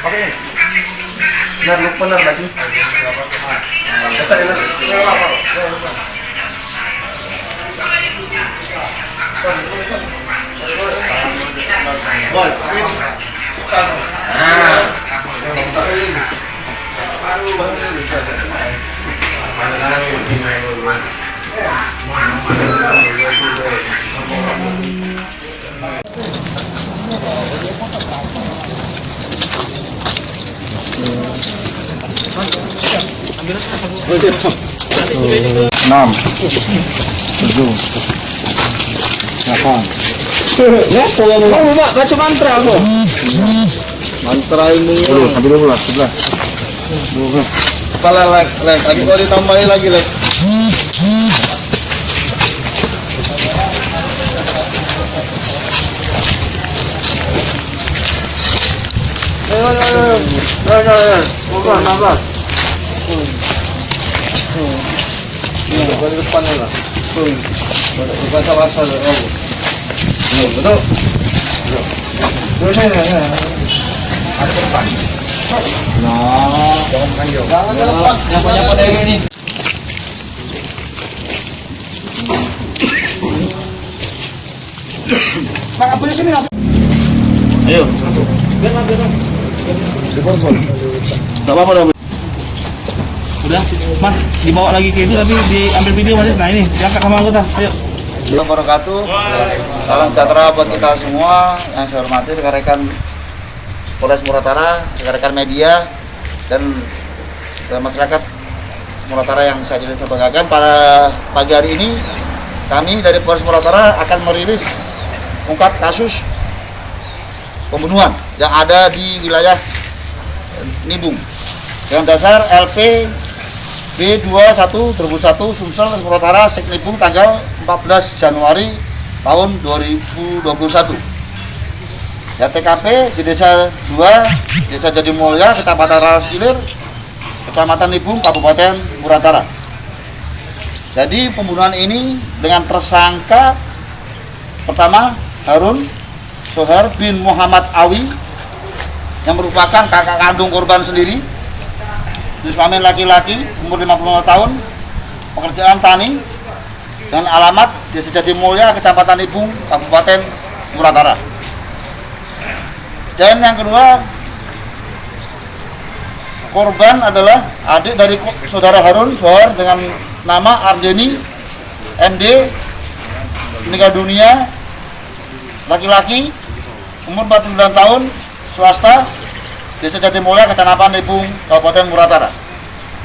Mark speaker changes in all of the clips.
Speaker 1: Oke. Benar lagi. Enam, tujuh, delapan. Ya, kalau mak baca mantra aku. Mantra ini. Sampai 12, 11. 12. Kepala lek. Tadi kalau ditambahin lagi lek. Ayo. Nambah. Balik depan lah. Baca bahasa oh. Betul. Nah, jangan lepas. Nyapa dari ini. Pak, apa ini? Ayo. Biar. Enggak apa-apa. Udah, Mas, dibawa lagi ke itu tapi diambil video Mas. Nah ini, diangkat sama anggota. Ayo. Assalamualaikum wabarakatuh. Salam sejahtera buat kita semua. Yang saya hormati rekan-rekan Polres Muratara, rekan-rekan media dan masyarakat Muratara yang saya jadi sebagaimana. Pada pagi hari ini kami dari Polres Muratara akan merilis ungkap kasus pembunuhan yang ada di wilayah Nibung dengan dasar LP B21/2001 Sumsel Muratara Seknibung tanggal 14 Januari tahun 2021. Ya, TKP di Desa 2, Desa Jadimulya, Kecamatan Rawas Ilir, Kecamatan Nibung, Kabupaten Muratara. Jadi pembunuhan ini dengan tersangka pertama Harun Soher bin Muhammad Awi yang merupakan kakak kandung korban sendiri. Jenis kelamin laki-laki, umur 55 tahun, pekerjaan tani, dan alamat Desa Jadimulya, Kecamatan Nibung, Kabupaten Muratara. Dan yang kedua, korban adalah adik dari saudara Harun Soher dengan nama Arjeni MD, meninggal dunia, laki-laki, umur 49 tahun, swasta, Desa Jadimulya, Kecamatan Nibung, Kabupaten Muratara.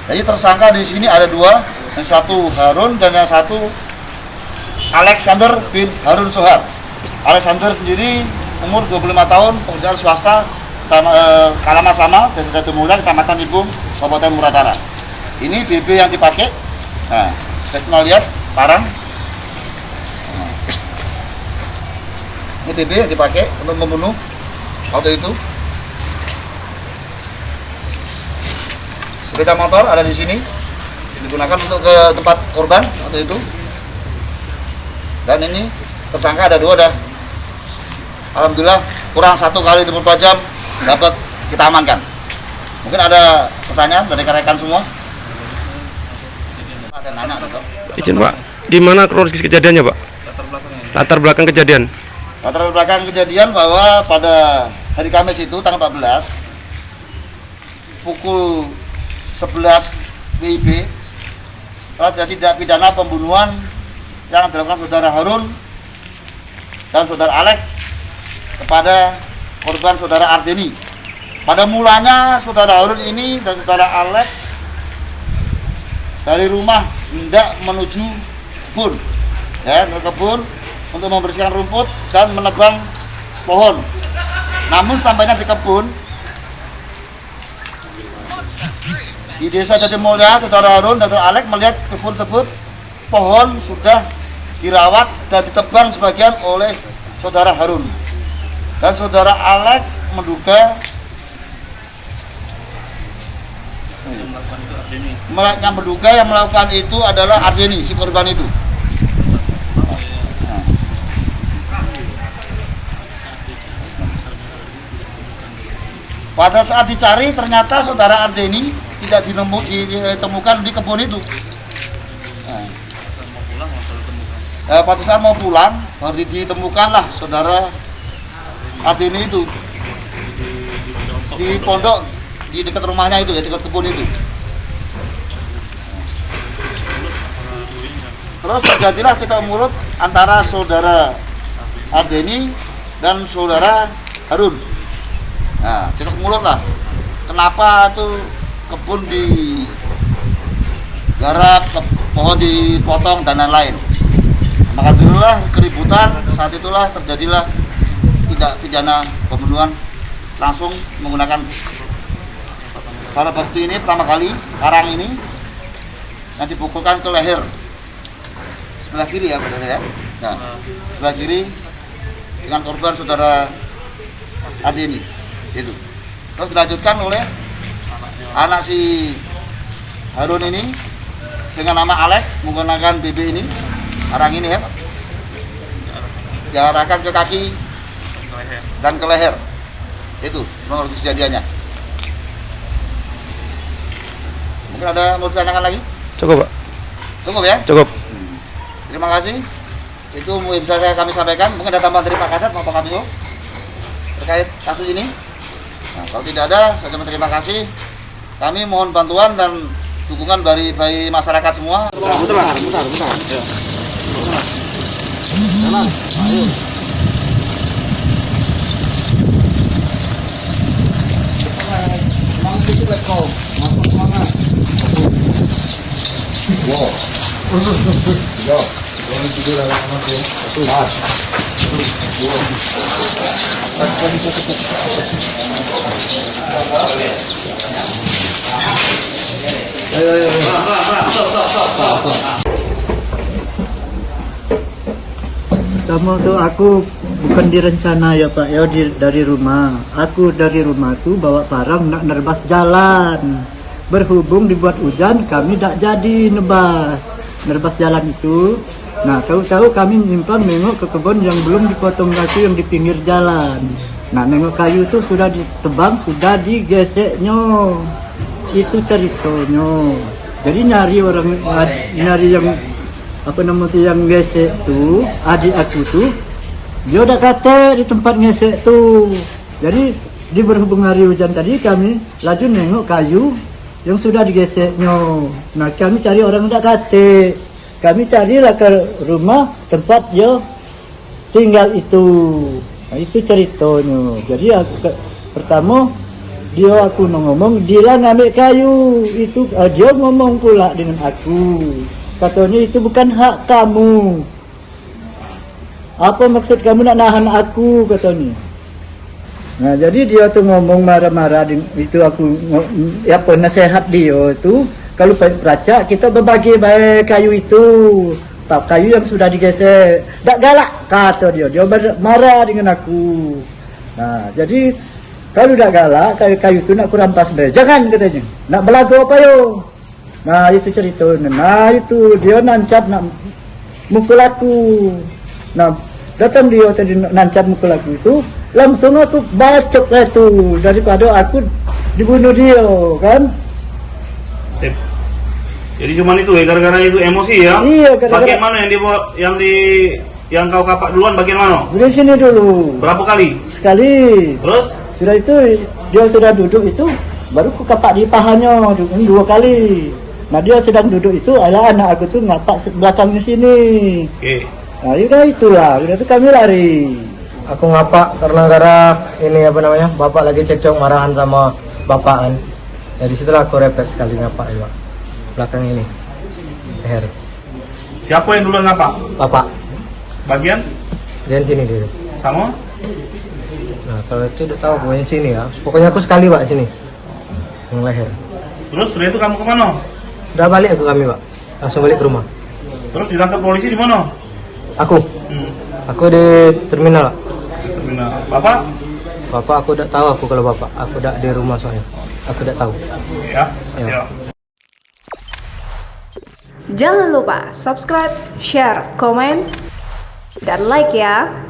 Speaker 1: Jadi tersangka di sini ada dua, yang satu Harun dan yang satu Alexander bin Harun Soher. Alexander sendiri umur 25 tahun, pekerjaan swasta, alamat sama, Desa Jadimulya, Kecamatan Nibung, Kabupaten Muratara. Ini BB yang dipakai. Nah, kita cuma lihat parang. Nah, ini BB yang dipakai untuk membunuh auto itu. Sepeda motor ada di sini, digunakan untuk ke tempat korban waktu itu. Dan ini tersangka ada dua dah. Alhamdulillah kurang 1 kali 24 jam dapat kita amankan. Mungkin ada pertanyaan dari rekan semua. Ada nanya atau?
Speaker 2: Izin Pak, di mana kronologis kejadiannya Pak? Latar belakang kejadian.
Speaker 1: Latar belakang kejadian bahwa pada hari Kamis itu tanggal 14 pukul 11 WIB telah terjadi tindak pidana pembunuhan yang dilakukan saudara Harun dan saudara Alek kepada korban saudara Ardeni. Pada mulanya saudara Harun ini dan saudara Alek dari rumah hendak menuju kebun, ya, ke kebun untuk membersihkan rumput dan menebang pohon. Namun sampainya di kebun di Desa Jadimulya, saudara Harun dan saudara Alek melihat kebun tersebut pohon sudah dirawat dan ditebang sebagian oleh saudara Harun. Dan saudara Alek menduga Yang berduga yang melakukan itu adalah Ardeni, si korban itu. Pada saat dicari ternyata saudara Ardeni tidak ditemukan di kebun itu. Pada saat mau pulang baru ditemukanlah saudara Ardeni itu di pondok di dekat rumahnya itu, ya dekat kebun itu. Terus terjadilah cekcok mulut antara saudara Ardeni dan saudara Harun. Nah, cekcok mulut lah. Kenapa tuh kebun digarap, pohon dipotong dan lain-lain. Maka dululah keributan. Saat itulah terjadilah tindak pidana pembunuhan langsung menggunakan alat bukti ini pertama kali karang ini yang dipukulkan ke leher sebelah kiri ya pada saya. Nah, sebelah kiri dengan korban saudara Ardeni itu. Terus dilanjutkan oleh anak si Harun ini dengan nama Alek menggunakan BB ini, arang ini ya Pak, diarahkan ke kaki dan ke leher. Itu kronologis kejadiannya. Mungkin ada mau ditanyakan lagi?
Speaker 2: Cukup, Pak.
Speaker 1: Cukup ya?
Speaker 2: Cukup.
Speaker 1: Terima kasih. Itu bisa kami sampaikan. Mungkin ada tambahan dari Pak Kasat maupun kami terkait kasus ini. Nah, kalau tidak ada, saya ucapkan terima kasih. Kami mohon bantuan dan dukungan dari masyarakat semua. Bentar. Jalan, ayo.
Speaker 3: Pertama tuh aku bukan direncana ya Pak ya dari rumah. Aku dari rumah tuh bawa barang nak nerbas jalan. Berhubung dibuat hujan kami tak jadi nerbas jalan itu. Nah tahu-tahu kami nyimpang nengok ke kebun yang belum dipotong kayu yang di pinggir jalan. Nah nengok kayu itu sudah ditebang, sudah digeseknya. Itu ceritanya. Jadi nyari yang apa namanya yang gesek tuh, adik aku tuh dia udah kate di tempat gesek tuh. Jadi di berhubung hari hujan tadi kami laju nengok kayu yang sudah digeseknya. Nah kami cari orang udah kate, kami carilah ke rumah tempat dia tinggal itu. Nah itu ceritanya. Jadi pertama aku ngomong dia ngambil kayu itu, dia ngomong pula dengan aku. Katanya itu bukan hak kamu. Apa maksud kamu nak nahan aku katanya. Nah jadi dia tuh ngomong marah-marah itu aku ya penasehat dia itu kalau peraca kita berbagi baik kayu itu. Kayu yang sudah digesek. Tak galak kata dia marah dengan aku. Nah jadi kalau tak galak kayu itu nak kurampas baik. Jangan katanya. Nak belagu apa yo? Nah itu ceritanya. Nah itu dia nancap nak mukul aku. Nah datang dia tadi nancap mukul aku itu, langsung aku bacok lah itu daripada aku dibunuh dia kan.
Speaker 4: Sip. Jadi cuman itu ya gara-gara itu emosi ya?
Speaker 3: Iya gara-gara.
Speaker 4: Bagian mana yang kau kapak duluan bagian mana?
Speaker 3: Di sini dulu.
Speaker 4: Berapa kali?
Speaker 3: Sekali.
Speaker 4: Terus?
Speaker 3: Sudah itu dia sudah duduk itu baru ku kapak di pahanya 2 kali. Nah dia sedang duduk itu, anak aku tuh ngapak belakangnya sini.
Speaker 4: Oke.
Speaker 3: Nah udah itulah, udah itu kami lari.
Speaker 5: Aku ngapak karena ini apa namanya, bapak lagi cekcok marahan sama bapak kan. Dari situlah aku repet sekali ngapak ya, Pak. Belakang ini, leher.
Speaker 4: Siapa yang duluan ngapak?
Speaker 5: Bapak.
Speaker 4: Bagian?
Speaker 5: Dan sini dia.
Speaker 4: Sama?
Speaker 5: Nah kalau itu udah tahu pokoknya sini ya. Pokoknya aku sekali Pak sini, yang leher.
Speaker 4: Terus setelah itu kamu kemana?
Speaker 5: Udah balik kami Pak, langsung balik ke rumah.
Speaker 4: Terus ditangkap polisi di mana?
Speaker 5: Aku di terminal.
Speaker 4: Terminal. Bapak?
Speaker 5: Bapak aku udah tahu kalau bapak. Aku udah di rumah soalnya. Aku udah tahu.
Speaker 4: Ya, siap.
Speaker 6: Jangan lupa subscribe, share, komen, dan like ya.